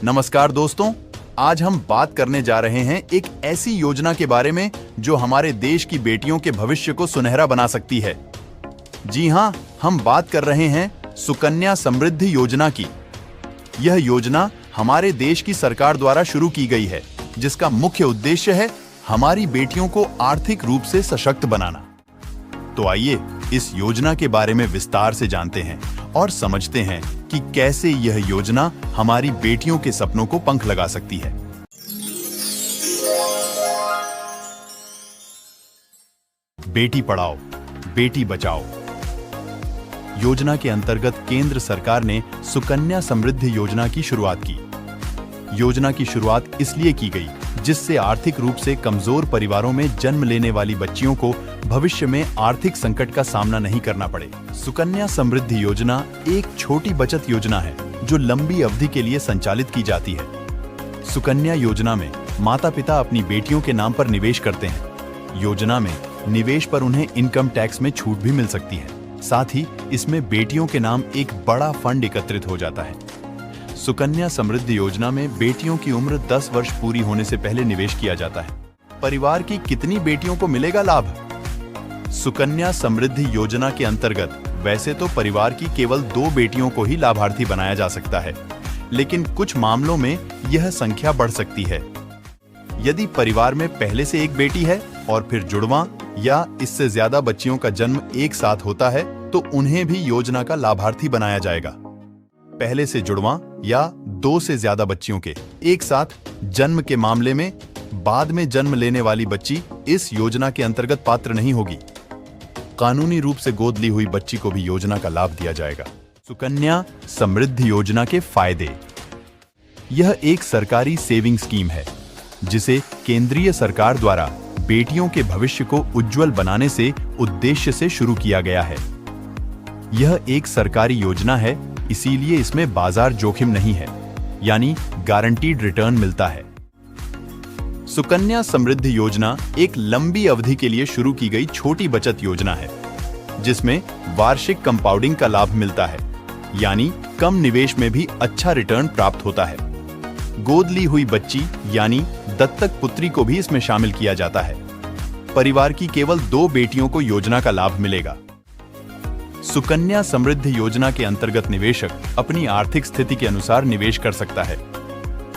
नमस्कार दोस्तों, आज हम बात करने जा रहे हैं एक ऐसी योजना के बारे में जो हमारे देश की बेटियों के भविष्य को सुनहरा बना सकती है। जी हां, हम बात कर रहे हैं सुकन्या समृद्धि योजना की। यह योजना हमारे देश की सरकार द्वारा शुरू की गई है, जिसका मुख्य उद्देश्य है हमारी बेटियों को आर्थिक रूप से सशक्त बनाना। तो आइए इस योजना के बारे में विस्तार से जानते हैं और समझते हैं कि कैसे यह योजना हमारी बेटियों के सपनों को पंख लगा सकती है। बेटी पढ़ाओ, बेटी बचाओ योजना के अंतर्गत केंद्र सरकार ने सुकन्या समृद्धि योजना की शुरुआत की। योजना की शुरुआत इसलिए की गई जिससे आर्थिक रूप से कमजोर परिवारों में जन्म लेने वाली बच्चियों को भविष्य में आर्थिक संकट का सामना नहीं करना पड़े। सुकन्या समृद्धि योजना एक छोटी बचत योजना है जो लंबी अवधि के लिए संचालित की जाती है। सुकन्या योजना में माता-पिता अपनी बेटियों के नाम पर निवेश करते हैं। योजना में निवेश पर उन्हें इनकम टैक्स में छूट भी मिल सकती है। साथ ही इसमें बेटियों के नाम एक बड़ा फंड एकत्रित हो जाता है। सुकन्या समृद्धि योजना में बेटियों की उम्र 10 वर्ष पूरी होने से पहले निवेश किया जाता है। परिवार की कितनी बेटियों को मिलेगा लाभ? सुकन्या समृद्धि योजना के अंतर्गत वैसे तो परिवार की केवल 2 बेटियों को ही लाभार्थी बनाया जा सकता है, लेकिन कुछ मामलों में यह संख्या बढ़ सकती है। यदि परिवार में पहले से एक बेटी है और फिर जुड़वां या इससे ज्यादा बच्चियों का जन्म एक साथ होता है, तो उन्हें भी योजना का लाभार्थी बनाया जाएगा। पहले से जुड़वां या 2 से ज्यादा बच्चियों के एक साथ जन्म के मामले में बाद में जन्म लेने वाली बच्ची इस योजना के अंतर्गत पात्र नहीं होगी। कानूनी रूप से गोद ली हुई बच्ची को भी योजना का लाभ दिया जाएगा। सुकन्या समृद्धि योजना के फायदे। यह एक सरकारी सेविंग स्कीम है जिसे केंद्रीय सरकार द्वारा बेटियों के भविष्य को उज्जवल बनाने से उद्देश्य से शुरू किया गया है। यह एक सरकारी योजना है, इसीलिए इसमें बाजार जोखिम नहीं है, यानी गारंटीड रिटर्न मिलता है। सुकन्या समृद्धि योजना एक लंबी अवधि के लिए शुरू की गई छोटी बचत योजना है, जिसमें वार्षिक कंपाउंडिंग का लाभ मिलता है, यानी कम निवेश में भी अच्छा रिटर्न प्राप्त होता है। गोद ली हुई बच्ची यानी दत्तक पुत्री को भी इसमें शामिल किया जाता है। परिवार की केवल 2 बेटियों को योजना का लाभ मिलेगा। सुकन्या समृद्धि योजना के अंतर्गत निवेशक अपनी आर्थिक स्थिति के अनुसार निवेश कर सकता है।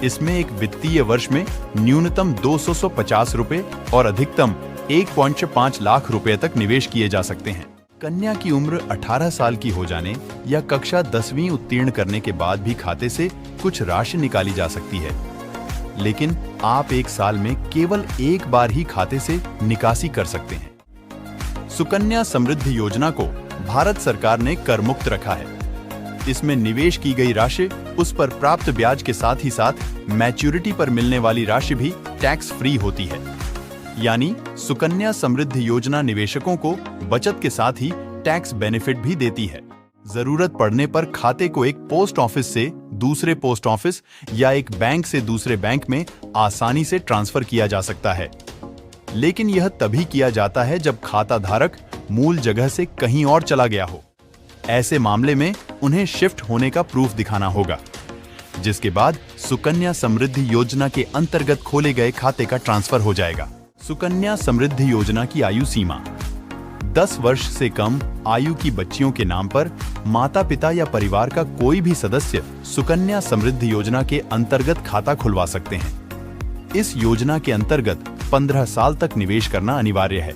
इसमें एक वित्तीय वर्ष में न्यूनतम 250 रुपए और अधिकतम 1.5 लाख रुपए तक निवेश किए जा सकते हैं। कन्या की उम्र 18 साल की हो जाने या कक्षा 10वीं उत्तीर्ण करने के बाद भी खाते से कुछ राशि निकाली जा सकती है, लेकिन आप एक साल में केवल एक बार ही खाते से निकासी कर सकते हैं। सुकन्या समृद्धि योजना को भारत सरकार ने कर मुक्त रखा है। इसमें निवेश की गई राशि, उस पर प्राप्त ब्याज के साथ ही साथ मैच्योरिटी पर मिलने वाली राशि भी टैक्स फ्री होती है। यानी सुकन्या समृद्धि योजना निवेशकों को बचत के साथ ही टैक्स बेनिफिट भी देती है। जरूरत पड़ने पर खाते को एक पोस्ट ऑफिस से दूसरे पोस्ट ऑफिस या एक बैंक से दूसरे बैंक में आसानी से ट्रांसफर किया जा सकता है, लेकिन यह तभी किया जाता है जब खाता धारक मूल जगह से कहीं और चला गया हो। ऐसे मामले में उन्हें शिफ्ट होने का प्रूफ दिखाना होगा, जिसके बाद सुकन्या समृद्धि योजना के अंतर्गत खोले गए खाते का ट्रांसफर हो जाएगा। सुकन्या समृद्धि योजना की आयु सीमा 10 वर्ष से कम आयु की बच्चियों के नाम पर माता-पिता या परिवार का कोई भी सदस्य सुकन्या समृद्धि योजना के अंतर्गत खाता खुलवा सकते हैं। इस योजना के अंतर्गत 15 साल तक निवेश करना अनिवार्य है।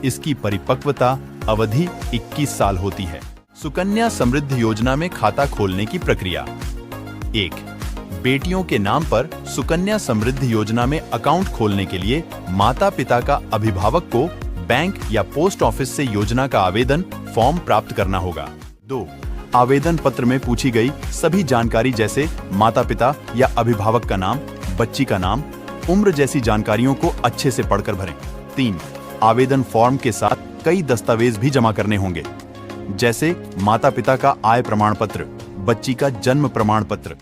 इसकी परिपक्वता अवधि 21 साल होती है। सुकन्या समृद्धि योजना में खाता खोलने की प्रक्रिया। 1. बेटियों के नाम पर सुकन्या समृद्धि योजना में अकाउंट खोलने के लिए माता-पिता का अभिभावक को बैंक या पोस्ट ऑफिस से योजना का आवेदन फॉर्म प्राप्त करना होगा। 2. आवेदन पत्र में पूछी गई सभी जानकारी जैसे माता-पिता या अभिभावक का नाम, बच्ची का नाम, उम्र जैसी जानकारियों को अच्छे से पढ़कर भरें। 3. आवेदन फॉर्म के साथ कई दस्तावेज भी जमा करने होंगे, जैसे माता-पिता का आय प्रमाण पत्र, बच्ची का जन्म प्रमाण पत्र।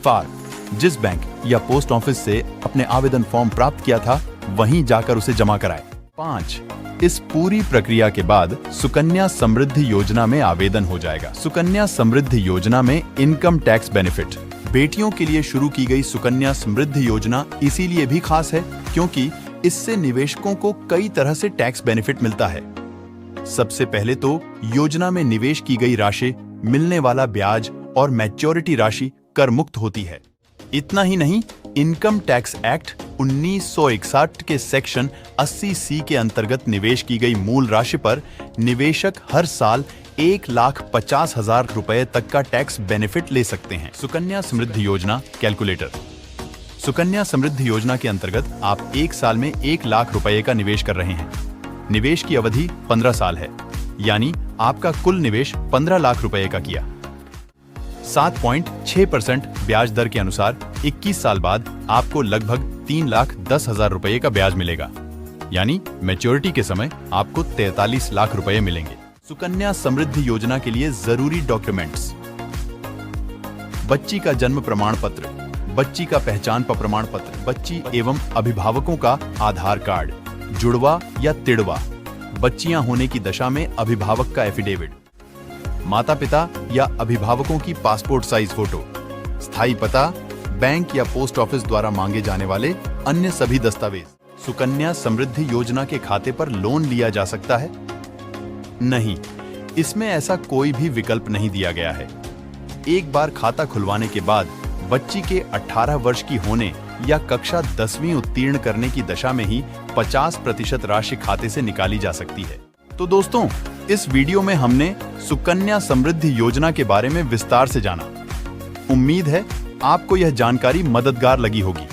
4. जिस बैंक या पोस्ट ऑफिस से अपने आवेदन फॉर्म प्राप्त किया था, वहीं जाकर उसे जमा कराएं। 5. इस पूरी प्रक्रिया के बाद सुकन्या समृद्धि योजना में आवेदन हो जाएगा। सुकन्या समृद्धि योजना में इनकम टैक्स बेनिफिट बेटियों के लिए शुरू की गई सुकन्या समृद्धि योजना इसीलिए भी खास है क्योंकि इससे निवेशकों को कई तरह से टैक्स बेनिफिट मिलता है। सबसे पहले तो योजना में निवेश की गई राशि, मिलने वाला ब्याज और मैच्योरिटी राशि कर मुक्त होती है। इतना ही नहीं, इनकम टैक्स एक्ट 1961 के सेक्शन 80C के अंतर्गत निवेश की गई मूल राशि पर निवेशक हर साल 1,50,000 रुपए तक का टैक्स बेनिफिट ले सकते हैं। सुकन्या समृद्धि योजना कैलकुलेटर। सुकन्या समृद्धि योजना के अंतर्गत आप एक साल में 1 लाख रुपए का निवेश कर रहे हैं। निवेश की अवधि 15 साल है, यानी आपका कुल निवेश 15 लाख रुपए का किया। 7.6% ब्याज दर के अनुसार 21 साल बाद आपको लगभग 3,10,000 रुपए का ब्याज मिलेगा, यानी मैच्योरिटी के समय आपको 43 लाख रुपए मिलेंगे। सुकन्या समृद्धि योजना के लिए जरूरी डॉक्यूमेंट्स: बच्ची का जन्म प्रमाण पत्र, बच्ची का पहचान प्रमाण पत्र, बच्ची एवं अभिभावकों का आधार कार्ड, जुड़वा या तिड़वा, बच्चियां होने की दशा में अभिभावक का एफिडेविट, माता पिता या अभिभावकों की पासपोर्ट साइज फोटो, स्थायी पता, बैंक या पोस्ट ऑफिस द्वारा मांगे जाने वाले अन्य सभी दस्तावेज। सुकन्या समृद्धि योजना के खाते पर लोन लिया जा सकता है? नहीं, इसमें ऐसा कोई भी विकल्प नहीं दिया गया है। एक बार खाता खुलवाने के बाद बच्ची के 18 वर्ष की होने या कक्षा 10वीं उत्तीर्ण करने की दशा में ही 50% राशि खाते से निकाली जा सकती है। तो दोस्तों, इस वीडियो में हमने सुकन्या समृद्धि योजना के बारे में विस्तार से जाना। उम्मीद है आपको यह जानकारी मददगार लगी होगी।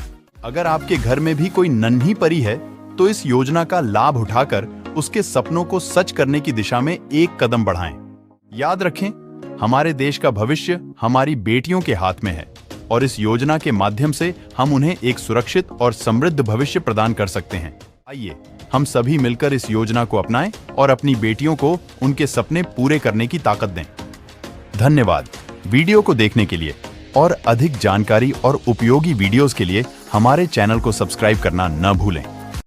अगर आपके घर में भी कोई नन्ही परी है तो इस योजना का लाभ उठाकर उसके सपनों को सच करने की दिशा में एक कदम बढ़ाएं। याद रखें, हमारे देश का भविष्य हमारी बेटियों के हाथ में है और इस योजना के माध्यम से हम उन्हें एक सुरक्षित और समृद्ध भविष्य प्रदान कर सकते हैं। आइए हम सभी मिलकर इस योजना को अपनाएं और अपनी बेटियों को उनके सपने पूरे करने की ताकत दें। धन्यवाद वीडियो को देखने के लिए, और अधिक जानकारी और उपयोगी वीडियोस के लिए हमारे चैनल को सब्सक्राइब करना न भूलें।